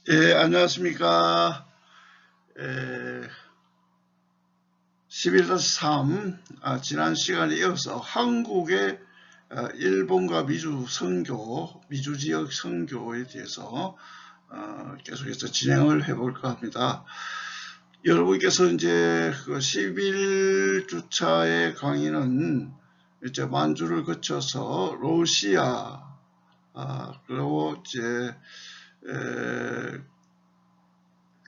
예, 안녕하십니까. 에, 11-3, 지난 시간에 이어서 한국의 일본과 미주 선교, 미주 지역 선교에 대해서 계속해서 진행을 해볼까 합니다. 여러분께서 이제 그 11주차의 강의는 이제 만주를 거쳐서 러시아, 그리고 이제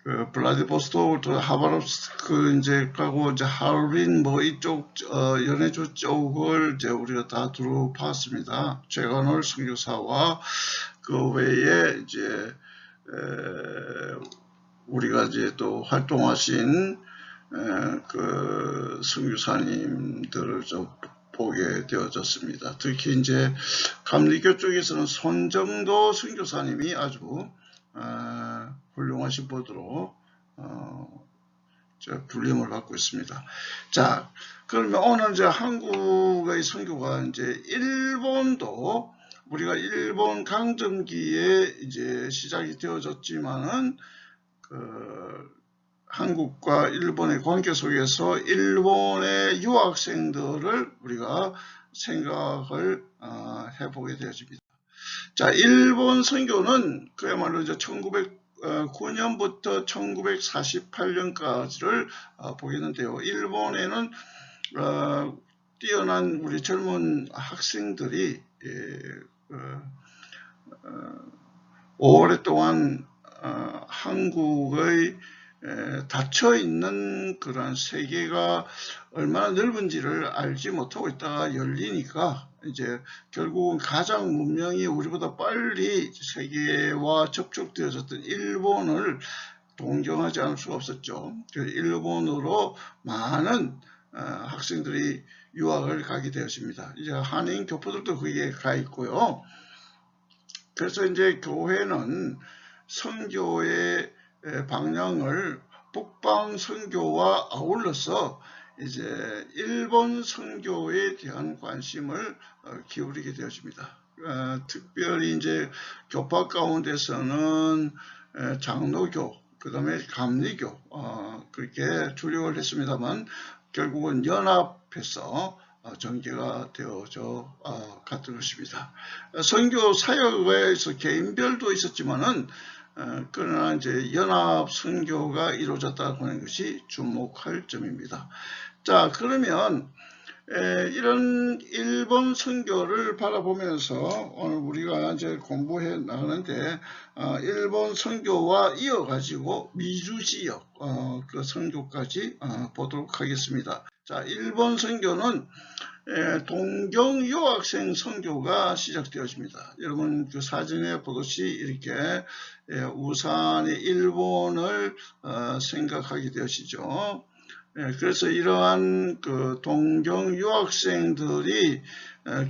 그 블라디보스토크, 하바롭스크 이제 가고 이제 하얼빈 뭐 이쪽 연해주 쪽을 이제 우리가 다 두루봤습니다. 최건월 선교사와 그 외에 이제 우리가 이제 또 활동하신 그 선교사님들을 좀 보게 되어졌습니다. 특히 이제 감리교 쪽에서는 손정도 선교사님이 아주 훌륭하신 분으로 불림을 받고 있습니다. 자, 그러면 오늘 이제 한국의 선교가 이제 일본도 우리가 일본 강점기에 이제 시작이 되어졌지만은 한국과 일본의 관계 속에서 일본의 유학생들을 우리가 생각을 해보게 되어집니다. 자, 일본 선교는 그야말로 이제 1909년부터 1948년까지를 보겠는데요. 일본에는 뛰어난 우리 젊은 학생들이 오랫동안 한국의 닫혀있는 그런 세계가 얼마나 넓은지를 알지 못하고 있다가 열리니까 이제 결국은 가장 문명이 우리보다 빨리 세계와 접촉되어졌던 일본을 동경하지 않을 수가 없었죠. 일본으로 많은 학생들이 유학을 가게 되었습니다. 이제 한인 교포들도 거기에 가 있고요. 그래서 이제 교회는 선교의 방향을 북방 선교와 아울러서 이제 일본 선교에 대한 관심을 기울이게 되어집니다. 특별히 이제 교파 가운데서는 장로교, 그 다음에 감리교 그렇게 주력을 했습니다만 결국은 연합해서 전개가 되어져 갔던 것입니다. 선교 사역에서 개인별도 있었지만은 그러나 이제 연합 선교가 이루어졌다고 하는 것이 주목할 점입니다. 자, 그러면 이런 일본 선교를 바라보면서 오늘 우리가 이제 공부해 나가는데 일본 선교와 이어가지고 미주 지역 그 선교까지 보도록 하겠습니다. 자, 일본 선교는 동경 유학생 선교가 시작되었습니다. 여러분 그 사진에 보듯이 이렇게 우산의 일본을 생각하게 되시죠. 그래서 이러한 그 동경 유학생들이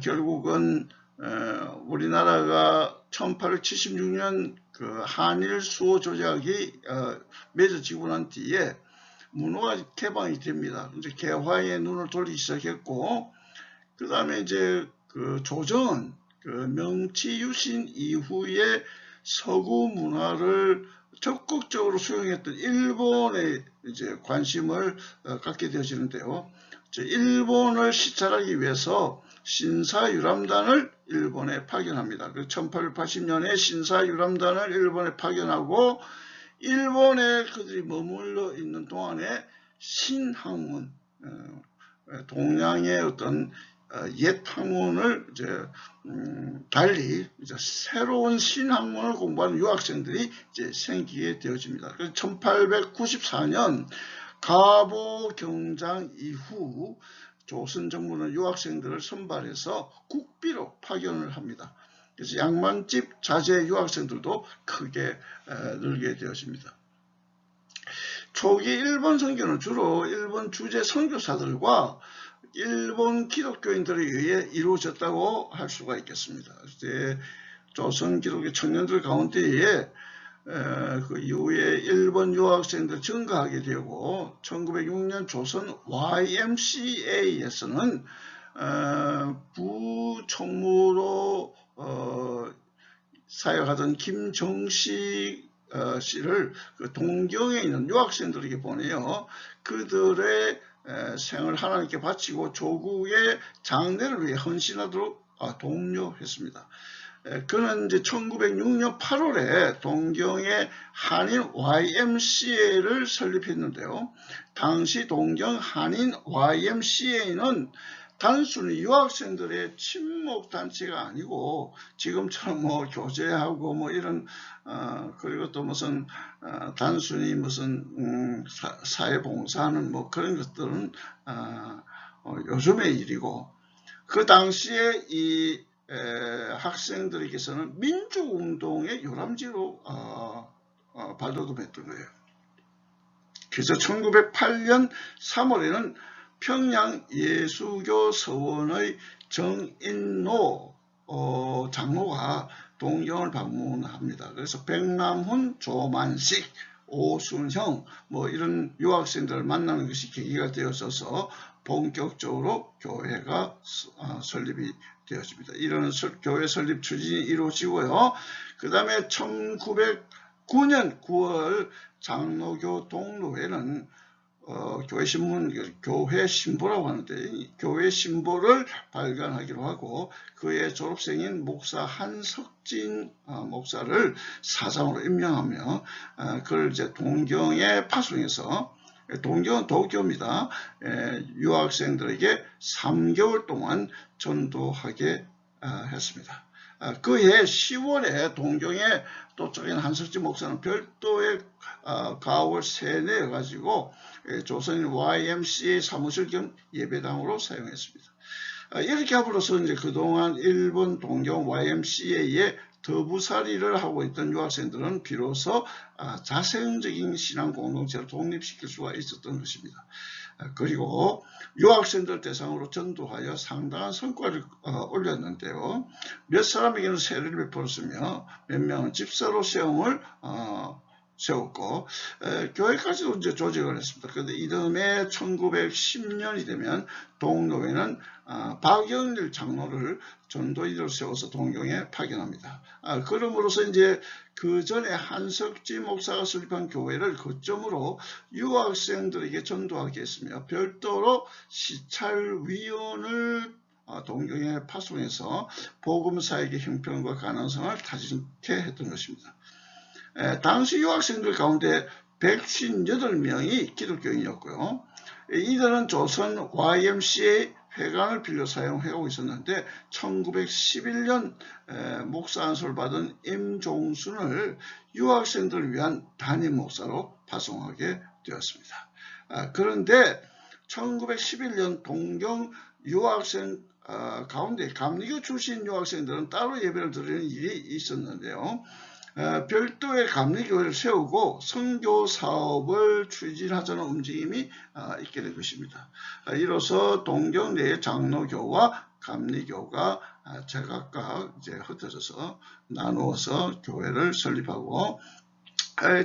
결국은 우리나라가 1876년 그 한일 수호 조약이 맺어지고 난 뒤에 문호가 개방이 됩니다. 이제 개화의 눈을 돌리기 시작했고, 그 다음에 이제 그 조정은 그 명치 유신 이후에 서구 문화를 적극적으로 수용했던 일본에 이제 관심을 갖게 되어지는데요. 일본을 시찰하기 위해서 신사유람단을 일본에 파견합니다. 1880년에 신사유람단을 일본에 파견하고 일본에 그들이 머물러 있는 동안에 신학문, 동양의 어떤 옛 학문을 이제 달리 이제 새로운 신학문을 공부하는 유학생들이 이제 생기게 되어집니다. 그래서 1894년 가보 경장 이후 조선 정부는 유학생들을 선발해서 국비로 파견을 합니다. 그래서 양만집 자제 유학생들도 크게 늘게 되었습니다. 초기 일본 선교는 주로 일본 주재 선교사들과 일본 기독교인들에 의해 이루어졌다고 할 수가 있겠습니다. 조선 기독교 청년들 가운데에 그 이후에 일본 유학생들 증가하게 되고 1906년 조선 YMCA에서는 부총무로 사역하던 김정식 씨를 그 동경에 있는 유학생들에게 보내요. 그들의 생을 하나님께 바치고 조국의 장래를 위해 헌신하도록 독려했습니다. 그는 이제 1906년 8월에 동경의 한인 YMCA를 설립했는데요. 당시 동경 한인 YMCA는 단순히 유학생들의 친목 단체가 아니고 지금처럼 뭐 교제하고 뭐 이런 그리고 또 무슨 단순히 무슨 사회봉사하는 뭐 그런 것들은 요즘의 일이고, 그 당시에 이 학생들에게서는 민주운동의 요람지로 발돋움했던 거예요. 그래서 1908년 3월에는 평양 예수교 서원의 정인노 장로가 동경을 방문합니다. 그래서 백남훈, 조만식, 오순형 뭐 이런 유학생들을 만나는 것이 계기가 되어져서 본격적으로 교회가 설립이 되어집니다. 이런 교회 설립 추진이 이루어지고요. 그 다음에 1909년 9월 장로교 동로회는 교회 신보라고 하는데, 교회 신보를 발간하기로 하고 그의 졸업생인 목사 한석진 목사를 사장으로 임명하며 그걸 이제 동경에 파송해서, 동경은 도교입니다. 유학생들에게 3개월 동안 전도하게 했습니다. 그해 10월에 동경에 도착한 한석진 목사는 별도의 가옥을 세뇌해 가지고 조선인 YMCA 사무실 겸 예배당으로 사용했습니다. 이렇게 함으로써 이제 그동안 일본 동경 YMCA에 더부살이를 하고 있던 유학생들은 비로소 자생적인 신앙 공동체를 독립시킬 수가 있었던 것입니다. 그리고 유학생들 대상으로 전도하여 상당한 성과를 올렸는데요. 몇 사람에게는 세례를 베풀었으며 몇 명은 집사로 세움을 세웠고 교회까지도 이제 조직을 했습니다. 그런데 이듬해 1910년이 되면 동로회는 박영일 장로를 전도인으로 세워서 동경에 파견합니다. 그러므로서 이제 그 전에 한석진 목사가 설립한 교회를 거점으로 유학생들에게 전도하게 했으며 별도로 시찰위원을 동경에 파송해서 복음사역의 형편과 가능성을 다지게 했던 것입니다. 당시 유학생들 가운데 158명이 기독교인이었고요. 이들은 조선 YMCA 회관을 빌려 사용하고 있었는데 1911년 목사 안수를 받은 임종순을 유학생들을 위한 담임 목사로 파송하게 되었습니다. 그런데 1911년 동경 유학생 가운데 감리교 출신 유학생들은 따로 예배를 드리는 일이 있었는데요. 별도의 감리교회를 세우고 선교 사업을 추진하자는 움직임이 있게 된 것입니다. 이로써 동경 내 장로교와 감리교가 제각각 이제 흩어져서 나누어서 교회를 설립하고,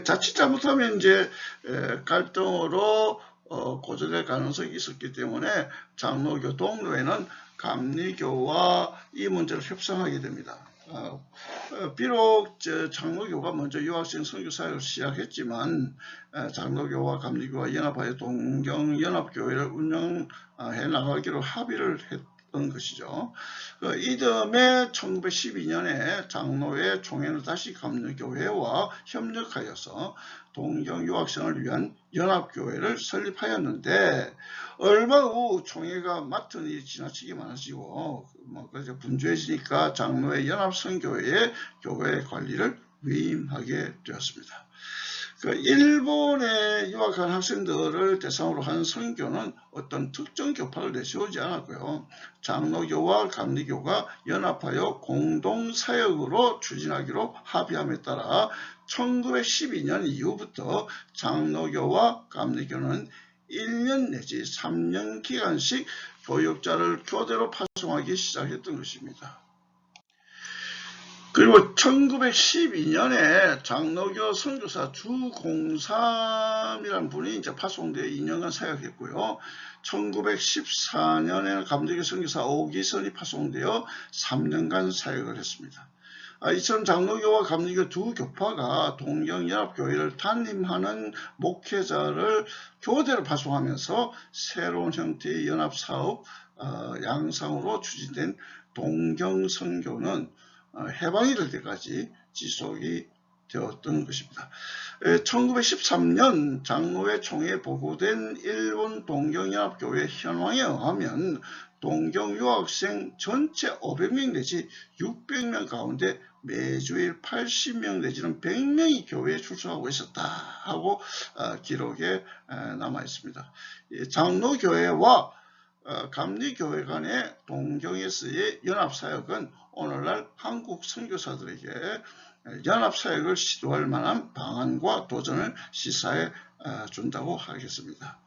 자칫 잘못하면 이제 갈등으로 고전될 가능성이 있었기 때문에 장로교 동로회는 감리교와 이 문제를 협상하게 됩니다. 비록 장로교가 먼저 유학생 선교 사역을 시작했지만 장로교와 감리교가 연합하여 동경연합교회를 운영해 나가기로 합의를 했던 것이죠. 이듬해 1912년에 장로회 총회는 다시 감리교회와 협력하여서 동경 유학생을 위한 연합교회를 설립하였는데, 얼마 후 총회가 맡은 일이 지나치게 많아지고 그래서 분주해지니까 장로회 연합선교회에 교회 관리를 위임하게 되었습니다. 일본에 유학한 학생들을 대상으로 한 선교는 어떤 특정 교파를 내세우지 않았고요. 장로교와 감리교가 연합하여 공동사역으로 추진하기로 합의함에 따라 1912년 이후부터 장로교와 감리교는 1년 내지 3년 기간씩 교육자를 교대로 파송하기 시작했던 것입니다. 그리고 1912년에 장로교 선교사 주공삼이라는 분이 이제 파송되어 2년간 사역했고요. 1914년에는 감리교 선교사 오기선이 파송되어 3년간 사역을 했습니다. 이처럼 장로교와 감리교 두 교파가 동경연합교회를 단임하는 목회자를 교대로 파송하면서 새로운 형태의 연합사업 양상으로 추진된 동경선교는 해방이 될 때까지 지속이 되었던 것입니다. 1913년 장로회 총회에 보고된 일본 동경연합교회 현황에 의하면 동경 유학생 전체 500명 내지 600명 가운데 매주일 80명 내지는 100명이 교회에 출석하고 있었다 하고 기록에 남아 있습니다. 장로교회와 감리교회 간의 동경에서의 연합사역은 오늘날 한국 선교사들에게 연합사역을 시도할 만한 방안과 도전을 시사해 준다고 하겠습니다.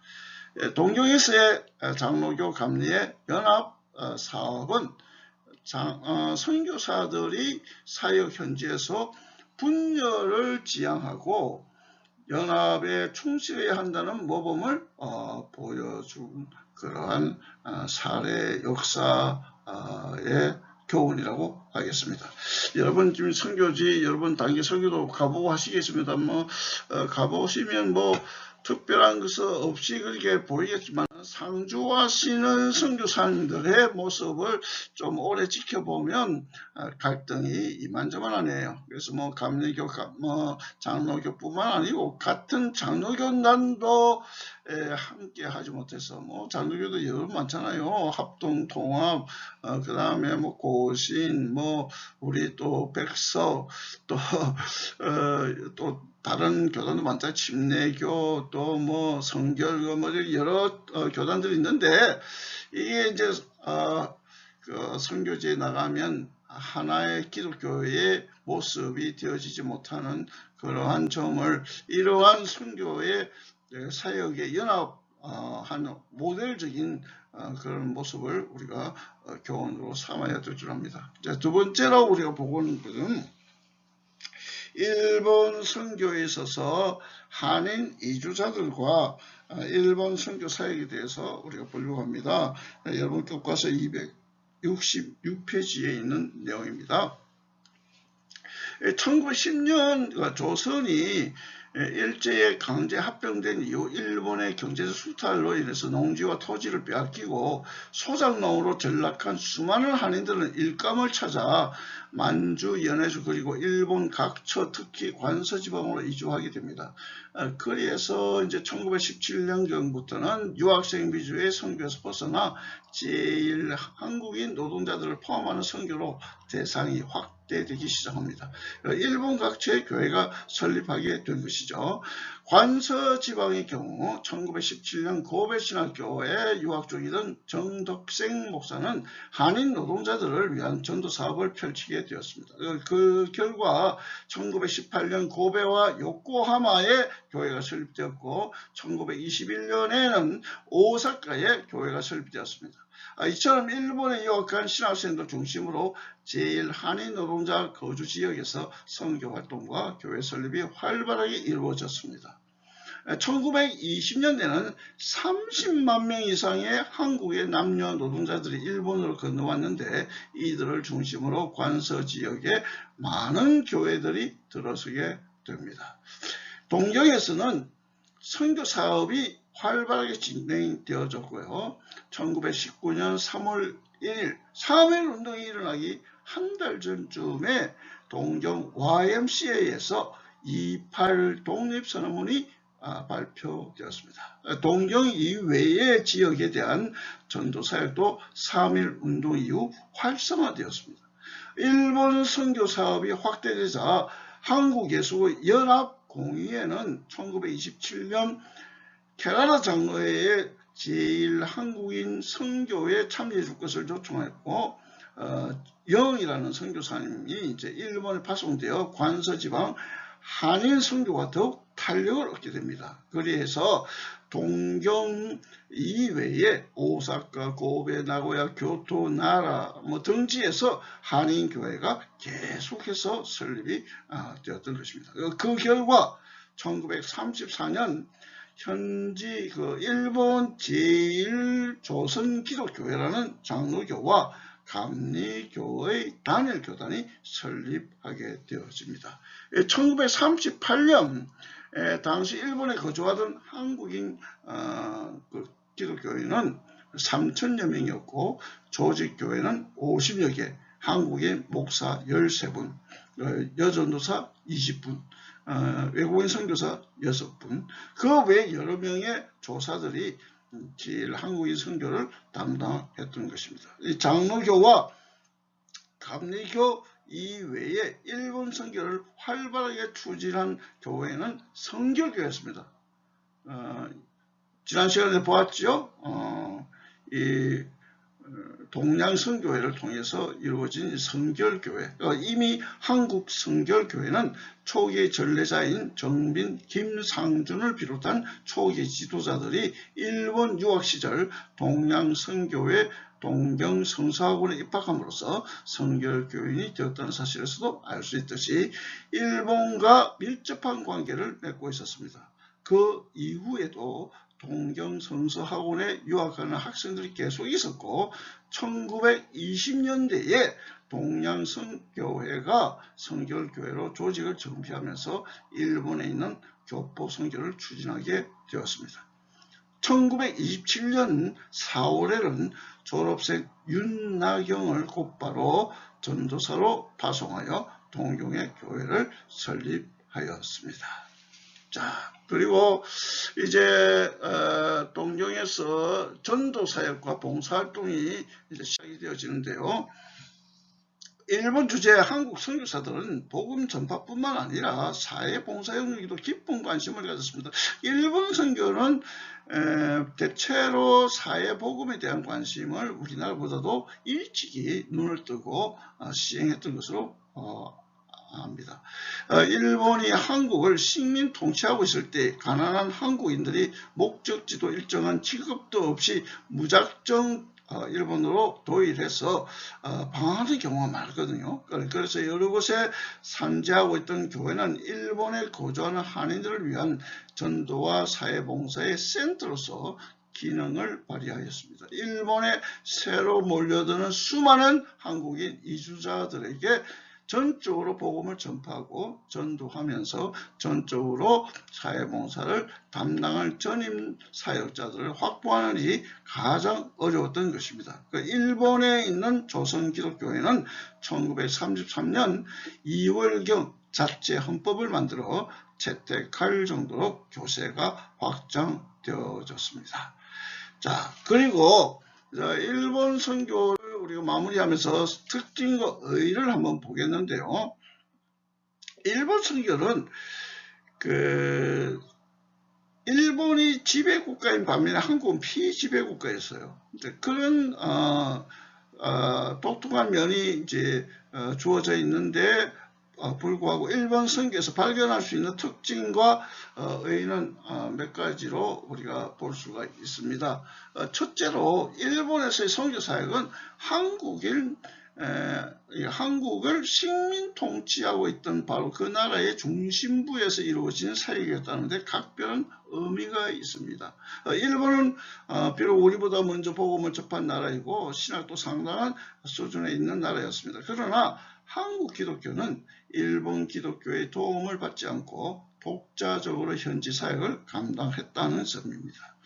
동경에서의 장로교 감리의 연합 사업은 선교사들이 사역 현지에서 분열을 지향하고 연합에 충실해야 한다는 모범을 보여준 그러한 사례 역사의 교훈이라고 하겠습니다. 여러분 지금 선교지 여러분 단기 선교도 가보고 하시겠습니다. 가보시면 특별한 것은 없이 그렇게 보이겠지만 상주하시는 선교사님들의 모습을 좀 오래 지켜보면 갈등이 이만저만하네요. 그래서 감리교, 장로교뿐만 아니고 같은 장로교단도 함께 하지 못해서 장로교도 여러 많잖아요. 합동, 통합, 그 다음에 고신, 우리 또 백석, 또 다른 교단도 많다. 침례교, 또 성결교, 여러 교단들이 있는데, 이게 이제, 그 선교지에 나가면 하나의 기독교의 모습이 되어지지 못하는 그러한 점을, 이러한 선교의 사역에 연합한 모델적인 그런 모습을 우리가 교훈으로 삼아야 될 줄 압니다. 두 번째로 우리가 보고는 것은 일본 선교에 있어서 한인 이주자들과 일본 선교 사역에 대해서 우리가 보려고 합니다. 여러분 교과서 266페이지에 있는 내용입니다. 1910년 조선이 일제에 강제 합병된 이후 일본의 경제적 수탈로 인해서 농지와 토지를 빼앗기고 소작농으로 전락한 수많은 한인들은 일감을 찾아 만주, 연해주 그리고 일본 각처 특히 관서지방으로 이주하게 됩니다. 그래서 이제 1917년경부터는 유학생 위주의 선교에서 벗어나 제일 한국인 노동자들을 포함하는 선교로 대상이 확대되기 시작합니다. 일본 각처의 교회가 설립하게 된 것이죠. 관서지방의 경우 1917년 고베신학교에 유학 중이던 정덕생 목사는 한인 노동자들을 위한 전도 사업을 펼치게 되었습니다. 그 결과 1918년 고베와 요코하마에 교회가 설립되었고 1921년에는 오사카에 교회가 설립되었습니다. 이처럼 일본에 유학한 신학생들 중심으로 제1한인 노동자 거주 지역에서 선교활동과 교회 설립이 활발하게 이루어졌습니다. 1920년대는 30만 명 이상의 한국의 남녀 노동자들이 일본으로 건너왔는데 이들을 중심으로 관서지역에 많은 교회들이 들어서게 됩니다. 동경에서는 선교 사업이 활발하게 진행되어졌고요. 1919년 3월 1일 3.1 운동이 일어나기 한 달 전쯤에 동경 YMCA에서 28 독립선언문이 발표되었습니다. 동경 이외의 지역에 대한 전도사역도 3.1 운동 이후 활성화되었습니다. 일본 선교 사업이 확대되자 한국예수교 연합공의회는 1927년 케라라 장로회의 제1한국인 선교에 참여해 줄 것을 요청했고 영이라는 선교사님이 이제 일본에 파송되어 관서지방 한인 선교가 더욱 탄력을 얻게 됩니다. 그래서 동경 이외에 오사카, 고베, 나고야, 교토, 나라 등지에서 한인 교회가 계속해서 설립이 되었던 것입니다. 그 결과 1934년 현지 일본 제1조선기독교회라는 장로교와 감리교의 단일교단이 설립하게 되어집니다. 1938년 당시 일본에 거주하던 한국인 그 기독교인은 3,000여 명이었고 조직교회는 50여 개, 한국인 목사 13분, 여전도사 20분, 외국인 선교사 6분, 그 외 여러 명의 조사들이 제일 한국인 선교를 담당했던 것입니다. 이 장로교와 감리교 이외에 일본 선교를 활발하게 추진한 교회는 성결교회였습니다. 지난 시간에 보았죠. 이 동양선교회를 통해서 이루어진 성결교회, 이미 한국 성결교회는 초기 전례자인 정빈, 김상준을 비롯한 초기 지도자들이 일본 유학시절 동양선교회 동경성서학원에 입학함으로써 성결교인이 되었다는 사실에서도 알 수 있듯이 일본과 밀접한 관계를 맺고 있었습니다. 그 이후에도 동경성서학원에 유학하는 학생들이 계속 있었고 1920년대에 동양선교회가 성결교회로 조직을 정비하면서 일본에 있는 교포 선교를 추진하게 되었습니다. 1927년 4월에는 졸업생 윤나경을 곧바로 전도사로 파송하여 동경의 교회를 설립하였습니다. 자, 그리고 이제 동경에서 전도사역과 봉사활동이 이제 시작이 되어지는데요. 일본 주재 한국 선교사들은 복음 전파뿐만 아니라 사회 봉사 영역에도 깊은 관심을 가졌습니다. 일본 선교는 대체로 사회 복음에 대한 관심을 우리나라보다도 일찍이 눈을 뜨고 시행했던 것으로 합니다. 일본이 한국을 식민 통치하고 있을 때 가난한 한국인들이 목적지도 일정한 직업도 없이 무작정 일본으로 도일해서 방황하는 경우가 많거든요. 그래서 여러 곳에 산재하고 있던 교회는 일본에 거주하는 한인들을 위한 전도와 사회봉사의 센터로서 기능을 발휘하였습니다. 일본에 새로 몰려드는 수많은 한국인 이주자들에게 전적으로 복음을 전파하고 전도하면서 전적으로 사회봉사를 담당할 전임 사역자들을 확보하는 일이 가장 어려웠던 것입니다. 일본에 있는 조선기독교회는 1933년 2월경 자체 헌법을 만들어 채택할 정도로 교세가 확장되어졌습니다. 자, 그리고 일본 선교를 우리가 마무리하면서 특징과 의의를 한번 보겠는데요. 일본 선교는 일본이 지배국가인 반면에 한국은 피지배국가였어요. 그런 독특한 면이 이제 주어져 있는데 불구하고 일본 선교에서 발견할 수 있는 특징과 의의는 몇 가지로 우리가 볼 수가 있습니다. 첫째로 일본에서의 선교 사역은 한국을 식민 통치하고 있던 바로 그 나라의 중심부에서 이루어지는 사역이었다는데 각별한 의미가 있습니다. 일본은 비록 우리보다 먼저 복음을 접한 나라이고 신학도 상당한 수준에 있는 나라였습니다. 그러나 한국 기독교는 일본 기독교의 도움을 받지 않고 독자적으로 현지 사역을 감당했다는 점입니다.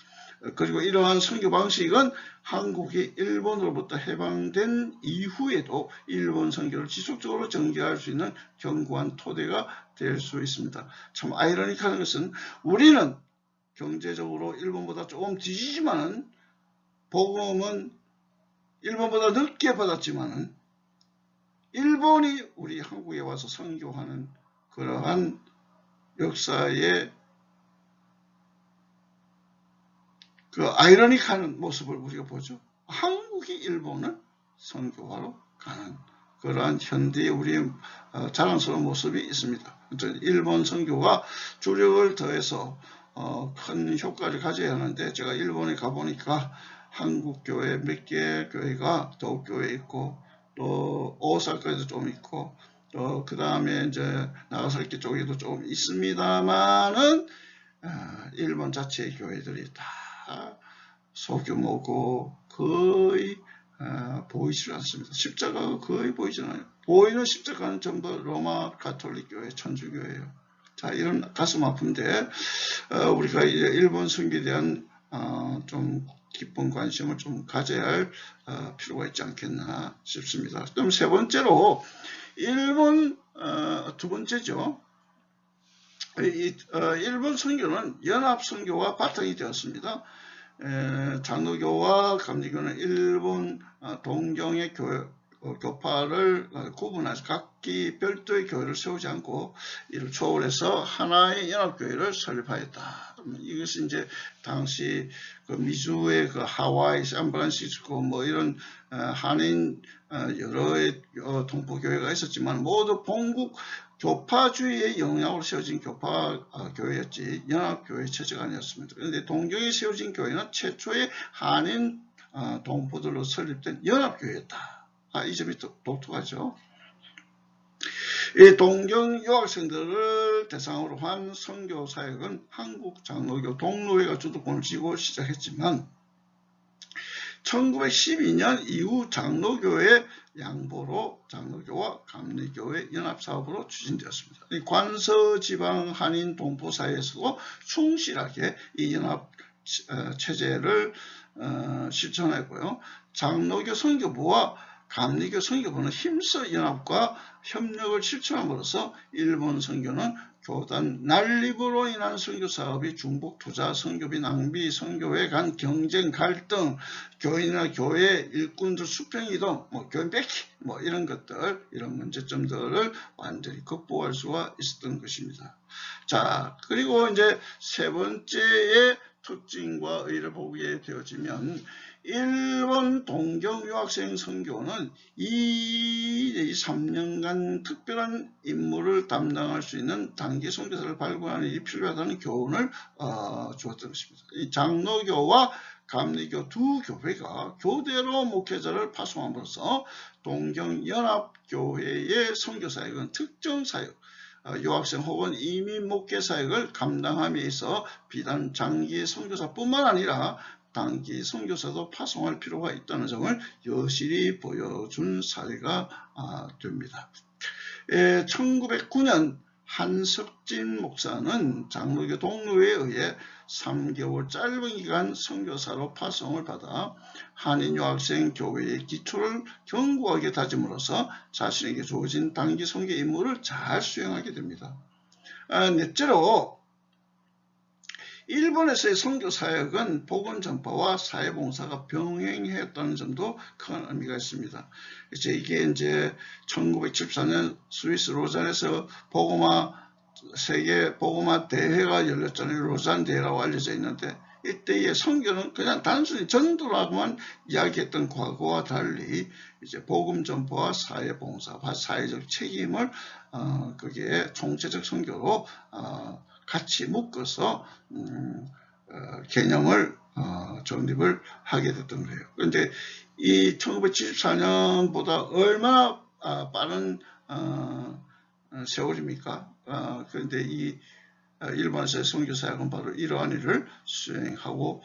그리고 이러한 선교 방식은 한국이 일본으로부터 해방된 이후에도 일본 선교를 지속적으로 전개할 수 있는 견고한 토대가 될 수 있습니다. 참 아이러니한 것은 우리는 경제적으로 일본보다 조금 뒤지지만은 복음은 일본보다 늦게 받았지만은 일본이 우리 한국에 와서 선교하는 그러한 역사의 그 아이러니한 모습을 우리가 보죠. 한국이 일본을 선교하러 가는 그러한 현대의 우리의 자랑스러운 모습이 있습니다. 일본 선교가 주력을 더해서 큰 효과를 가져야 하는데 제가 일본에 가보니까 한국 교회 몇 개 교회가 도쿄에 있고 또 오사카에도 좀 있고 또 그 다음에 이제 나가사키 쪽에도 좀 있습니다만은 일본 자체의 교회들이 다 소규모고 거의 보이질 않습니다. 십자가가 거의 보이지 않아요. 보이는 십자가는 전부 로마 가톨릭 교회, 천주교예요. 자, 이런 가슴 아픈데 우리가 일본 선교에 대한 좀 깊은 관심을 좀 가져야 할 필요가 있지 않겠나 싶습니다. 그럼 세 번째로 일본 두 번째죠. 일본 선교는 연합 선교가 바탕이 되었습니다. 장로교와 감리교는 일본 동경의 교파를 구분해서 각기 별도의 교회를 세우지 않고 이를 초월해서 하나의 연합교회를 설립하였다. 이것이 이제 당시 그 미주의 그 하와이, 샌프란시스코 뭐 이런 한인 여러의 동포교회가 있었지만 모두 본국 교파주의의 영향으로 세워진 교파교회였지 연합교회 체제가 아니었습니다. 그런데 동경에 세워진 교회는 최초의 한인 동포들로 설립된 연합교회였다. 이 점이 독특하죠. 이 동경 유학생들을 대상으로 한 선교 사역은 한국 장로교 동로회가 주도권을 쥐고 시작했지만 1912년 이후 장로교의 양보로 장로교와 감리교의 연합사업으로 추진되었습니다. 관서지방 한인 동포 사회에서도 충실하게 이 연합 체제를 실천했고요. 장로교 선교부와 감리교 선교부는 힘써 연합과 협력을 실천함으로써 일본 선교는 교단 난립으로 인한 선교 사업이 중복 투자, 선교비 낭비, 선교회 간 경쟁 갈등, 교인이나 교회 일꾼들 수평이동, 교인 뺏기, 이런 것들, 이런 문제점들을 완전히 극복할 수가 있었던 것입니다. 자, 그리고 이제 세 번째의 특징과 의의를 보게 되어지면 일본 동경 유학생 선교는 3년간 특별한 임무를 담당할 수 있는 단기 선교사를 발굴하는 일이 필요하다는 교훈을 주었던 것입니다. 이 장로교와 감리교 두 교회가 교대로 목회자를 파송함으로써 동경연합교회의 선교사역은 특정 사역, 유학생 혹은 이민 목회 사역을 감당함에 있어 비단 장기 선교사뿐만 아니라 단기 선교사도 파송할 필요가 있다는 점을 여실히 보여준 사례가 됩니다. 1909년 한석진 목사는 장로교 동로회에 의해 3개월 짧은 기간 선교사로 파송을 받아 한인 유학생 교회의 기초를 견고하게 다짐으로써 자신에게 주어진 단기 선교 임무를 잘 수행하게 됩니다. 넷째로 일본에서의 선교 사역은 복음 전파와 사회봉사가 병행했다는 점도 큰 의미가 있습니다. 이게 이제 1974년 스위스 로잔에서 세계 복음화 대회가 열렸잖아요. 로잔 대회라고 알려져 있는데 이때의 선교는 그냥 단순히 전도라고만 이야기했던 과거와 달리 이제 복음 전파와 사회봉사, 사회적 책임을 그게 총체적 선교로 같이 묶어서 개념을 정립을 하게 됐던 거예요. 그런데 이 1974년보다 얼마나 빠른 세월입니까? 그런데 이 일본에서의 선교사역은 바로 이러한 일을 수행하고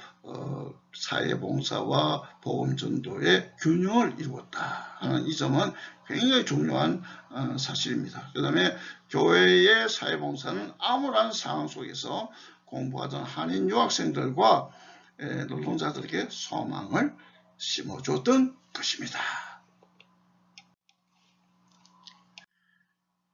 사회봉사와 복음전도의 균형을 이루었다 하는 이 점은 굉장히 중요한 사실입니다. 그 다음에 교회의 사회봉사는 암울한 상황 속에서 공부하던 한인 유학생들과 노동자들에게 소망을 심어줬던 것입니다.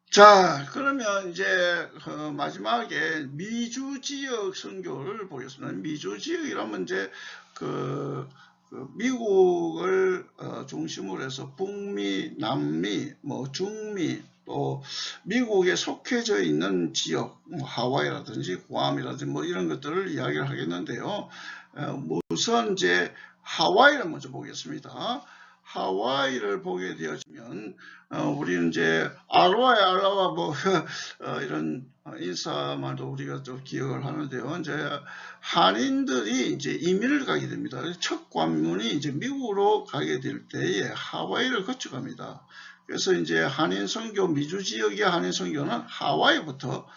자, 그러면 이제 마지막에 미주 지역 선교를 보겠습니다. 미주 지역이라면 이제 미국을 중심으로 해서 북미, 남미, 중미, 또 미국에 속해져 있는 지역, 하와이라든지 구암이라든지 이런 것들을 이야기를 하겠는데요. 우선 이제 하와이를 먼저 보겠습니다. 하와이를 보게 되어지면 우리는 이제 알라와 이런 인사말도 우리가 좀 기억을 하는데요. 이제 한인들이 이제 이민을 가게 됩니다. 첫 관문이 이제 미국으로 가게 될 때에 하와이를 거쳐갑니다. 그래서 이제 한인 선교, 미주 지역의 한인 선교는 하와이부터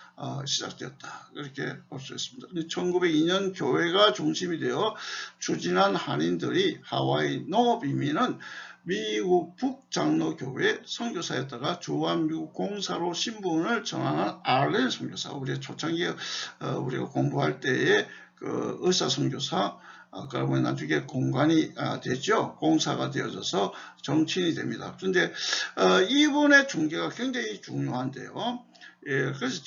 시작되었다. 그렇게 볼 수 있습니다. 1902년 교회가 중심이 되어 추진한 한인들이 하와이 농업 이민은 미국 북장로교회 선교사였다가 주한미국 공사로 신분을 전환한 알렌 선교사, 우리가 초창기에 우리가 공부할 때에 그 의사 선교사, 그러면 나중에 공관이 되죠. 공사가 되어져서 정치인이 됩니다. 그런데 이분의 중계가 굉장히 중요한데요. 예, 그래서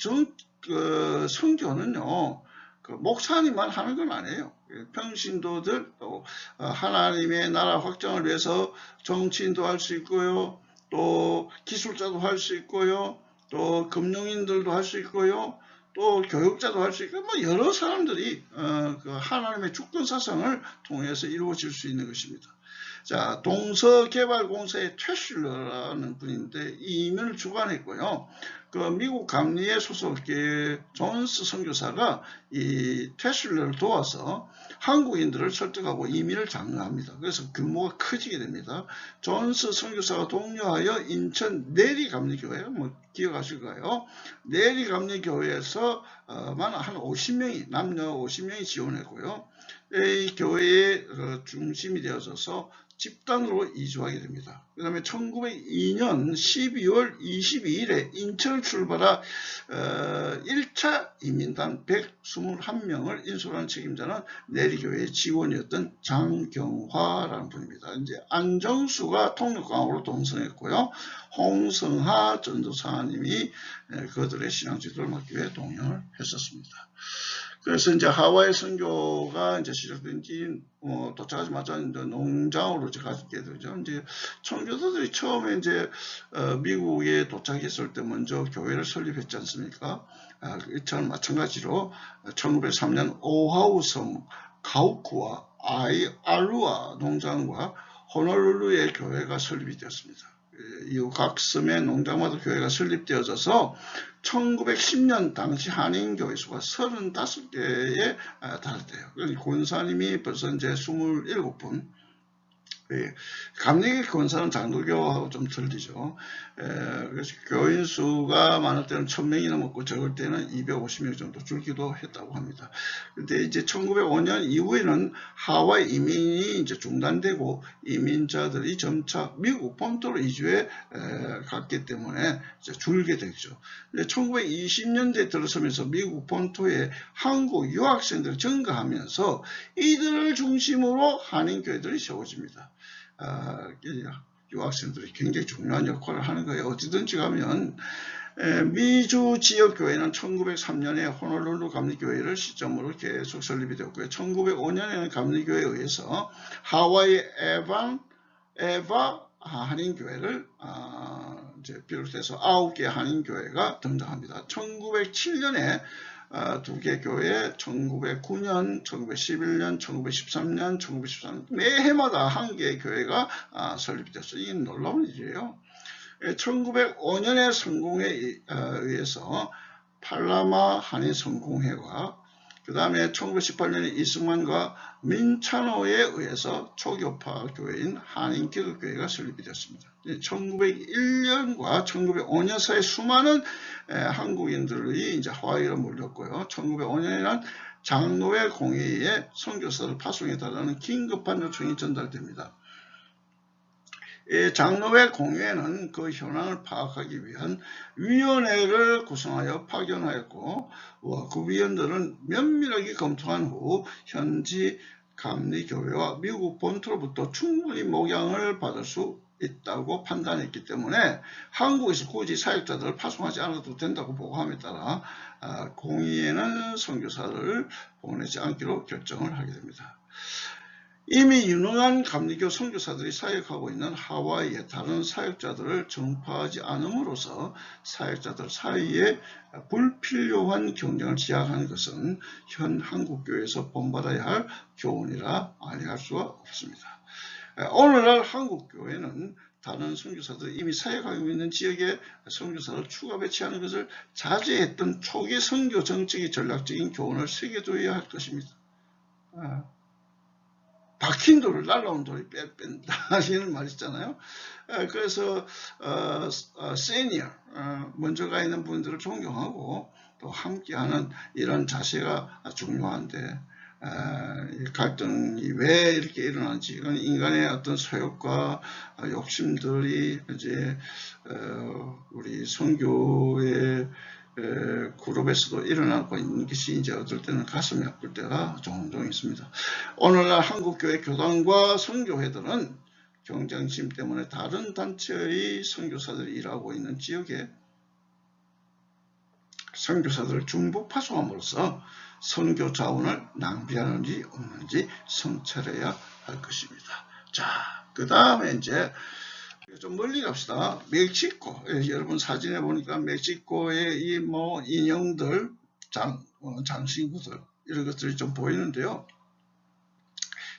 선교는요, 그 목사님만 하는 건 아니에요. 평신도들, 또 하나님의 나라 확장을 위해서 정치인도 할 수 있고요, 또 기술자도 할 수 있고요, 또 금융인들도 할 수 있고요, 또 교육자도 할 수 있고, 뭐 여러 사람들이 그 하나님의 주권 사상을 통해서 이루어질 수 있는 것입니다. 자, 동서개발공사의 퇴슐러라는 분인데 이 이민을 주관했고요. 그 미국 감리의 소속의 존스 선교사가 이 퇴슐러를 도와서 한국인들을 설득하고 이민을 장려합니다. 그래서 규모가 커지게 됩니다. 존스 선교사가 독려하여 인천 내리감리교회, 뭐 기억하실 거예요. 내리감리교회에서 한 50명이, 남녀 50명이 지원했고요. 이 교회의 중심이 되어져서 집단으로 이주하게 됩니다. 그 다음에 1902년 12월 22일에 인천을 출발한 1차 이민단 121명을 인솔하는 책임자는 내리교회의 직원이었던 장경화라는 분입니다. 이제 안정수가 통역광으로 동성했고요. 홍성하 전도사님이 그들의 신앙 지도를 맡기 위해 동행을 했었습니다. 그래서 이제 하와이 선교가 이제 시작된 지 도착하자마자 이제 농장으로 가게 되죠. 이제 청교도들이 처음에 이제 미국에 도착했을 때 먼저 교회를 설립했지 않습니까? 이처럼 마찬가지로 1903년 오하우섬 가우쿠와 알루아 농장과 호놀룰루의 교회가 설립이 되었습니다. 이후 각 섬의 농장마다 교회가 설립되어져서 1910년 당시 한인교회 수가 35개에 달했대요. 권사님이 벌써 이제 27분. 감리교 권사는 장로교하고 좀 틀리죠. 그래서 교인 수가 많을 때는 1000명이 넘었고 적을 때는 250명 정도 줄기도 했다고 합니다. 근데 이제 1905년 이후에는 하와이 이민이 이제 중단되고 이민자들이 점차 미국 본토로 이주해 갔기 때문에 이제 줄게 되죠. 1920년대 들어서면서 미국 본토에 한국 유학생들이 증가하면서 이들을 중심으로 한인교회들이 세워집니다. 유학생들이 굉장히 중요한 역할을 하는 거예요. 어디든지 가면 미주 지역교회는 1903년에 호놀룰루 감리교회를 시점으로 계속 설립이 되었고요. 1905년에는 감리교회에 의해서 하와이 에바 한인교회를 이제 비롯해서 9개 한인교회가 등장합니다. 1907년에 2개 교회, 1909년, 1911년, 1913년, 1913년 매해마다 1개의 교회가 설립됐어요. 이게 놀라운 일이에요. 1905년의 성공에 의해서 팔라마 한인성공회와 그 다음에 1918년에 이승만과 민찬호에 의해서 초교파 교회인 한인기독교회가 설립이 되었습니다. 1901년과 1905년 사이 수많은 한국인들이 이제 하와이로 몰렸고요. 1905년에는 장로회 공회에 선교사를 파송해달라는 긴급한 요청이 전달됩니다. 장로회 공회는 그 현황을 파악하기 위한 위원회를 구성하여 파견하였고 그 위원들은 면밀하게 검토한 후 현지 감리교회와 미국 본토로부터 충분히 목양을 받을 수 있다고 판단했기 때문에 한국에서 굳이 사역자들을 파송하지 않아도 된다고 보고함에 따라 공의회는 선교사를 보내지 않기로 결정을 하게 됩니다. 이미 유능한 감리교 선교사들이 사역하고 있는 하와이의 다른 사역자들을 전파하지 않음으로써 사역자들 사이에 불필요한 경쟁을 제약하는 것은 현 한국교회에서 본받아야 할 교훈이라 아니할 수가 없습니다. 오늘날 한국교회는 다른 선교사들이 이미 사역하고 있는 지역에 선교사를 추가 배치하는 것을 자제했던 초기 선교 정책의 전략적인 교훈을 새겨둬야 할 것입니다. 박힌 돌을 날라온 돌이 뺀다 하시는 말 있잖아요. 그래서 시니어 먼저 가 있는 분들을 존경하고 또 함께하는 이런 자세가 중요한데 갈등이 왜 이렇게 일어나는지 이건 인간의 어떤 소욕과 욕심들이 이제 우리 선교의 그룹에서도 일어나고 있는 것이 이제 어떨 때는 가슴이 아플 때가 종종 있습니다. 오늘날 한국교회 교단과 선교회들은 경쟁심 때문에 다른 단체의 선교사들이 일하고 있는 지역에 선교사들을 중복 파송함으로써 선교 자원을 낭비하는지 없는지 성찰해야 할 것입니다. 자, 그 다음에 이제 좀 멀리 갑시다. 멕시코. 여러분 사진에 보니까 멕시코의 이 뭐 인형들, 장신구들 이런 것들이 좀 보이는데요.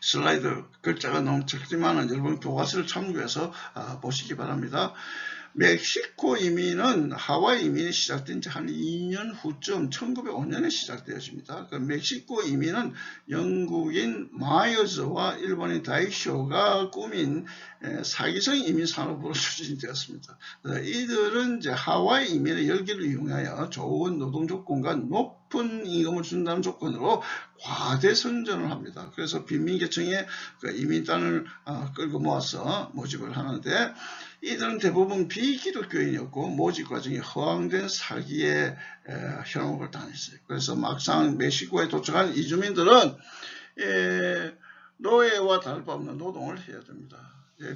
슬라이드 글자가 너무 작지만 여러분 교과서를 참고해서 보시기 바랍니다. 멕시코 이민은 하와이 이민이 시작된 지 한 2년 후쯤 1905년에 시작되었습니다. 그 멕시코 이민은 영국인 마이어즈와 일본인 다이쇼가 꾸민 사기성 이민 산업으로 추진되었습니다. 이들은 이제 하와이 이민의 열기를 이용하여 좋은 노동 조건과 높은 임금을 준다는 조건으로 과대 선전을 합니다. 그래서 빈민계층의 그 이민단을 끌고 모아서 모집을 하는데 이들은 대부분 비기독교인이었고 모집 과정이 허황된 사기의 현혹을 당했어요. 그래서 막상 멕시코에 도착한 이주민들은 노예와 다를 바 없는 노동을 해야 됩니다.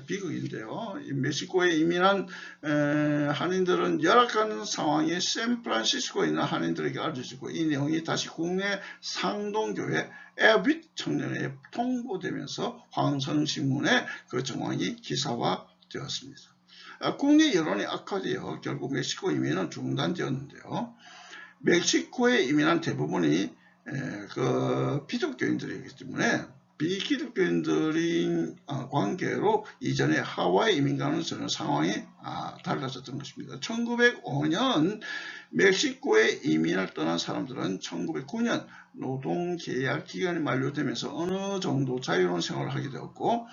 비극인데요. 멕시코에 이민한 한인들은 열악한 상황이 샌프란시스코에 있는 한인들에게 알려지고 이 내용이 다시 국내 상동교회 에빗 청년회에 통보되면서 황선신문에 그 정황이 기사화되었습니다. 국내 여론이 악화되어 결국 멕시코 이민은 중단되었는데요. 멕시코에 이민한 대부분이 그 비독교인들이기 때문에 비기독교인들인 관계로 이전에 하와이 이민과는 전혀 상황이 달라졌던 것입니다. 1905년 멕시코에 이민을 떠난 사람들은 1909년 노동계약 기간이 만료되면서 어느 정도 자유로운 생활을 하게 되었고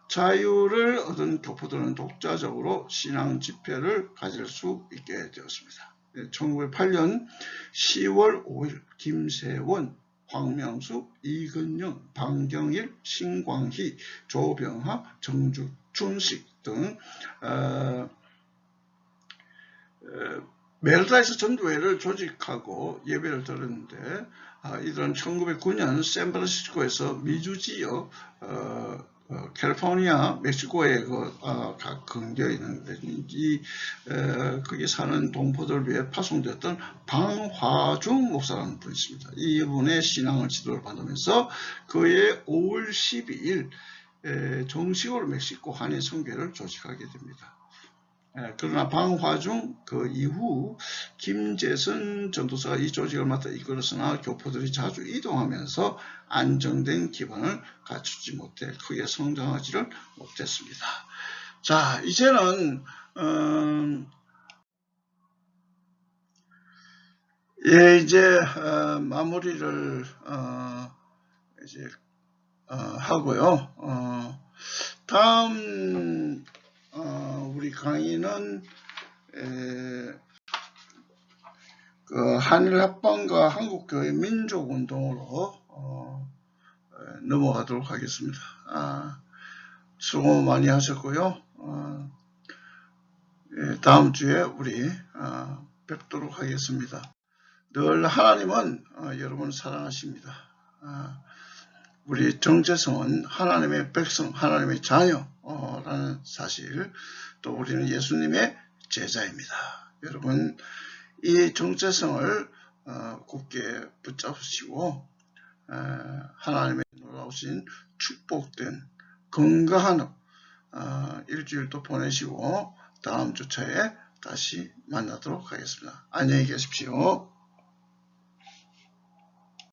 자유를 얻은 교포들은 독자적으로 신앙 집회를 가질 수 있게 되었습니다. 1908년 10월 5일 김세원, 황명수, 이근영, 방경일, 신광희, 조병하, 정준식 등 메르다이스 전도회를 조직하고 예배를 드렸는데 이들은 1909년 샌프란시스코에서 미주 지역 캘리포니아, 멕시코에 각 근교에 있는데 거기 사는 동포들을 위해 파송되었던 방화중 목사라는 분이 있습니다. 이분의 신앙을 지도를 받으면서 그해 5월 12일 정식으로 멕시코 한인 선교회를 조직하게 됩니다. 그러나 방화중 그 이후 김재선 전도사가 이 조직을 맡아 이끌었으나 교포들이 자주 이동하면서 안정된 기반을 갖추지 못해 크게 성장하지를 못했습니다. 자, 이제는 이제 마무리를 이제 하고요. 다음 우리 강의는 그 한일합방과 한국교회 민족운동으로 넘어가도록 하겠습니다. 수고 많이 하셨고요. 다음 주에 우리 뵙도록 하겠습니다. 늘 하나님은 여러분을 사랑하십니다. 우리 정체성은 하나님의 백성, 하나님의 자녀라는 사실, 또 우리는 예수님의 제자입니다. 여러분 이 정체성을 굳게 붙잡으시고 하나님의 놀라우신 축복된 건강한 일주일도 보내시고 다음 주차에 다시 만나도록 하겠습니다. 안녕히 계십시오.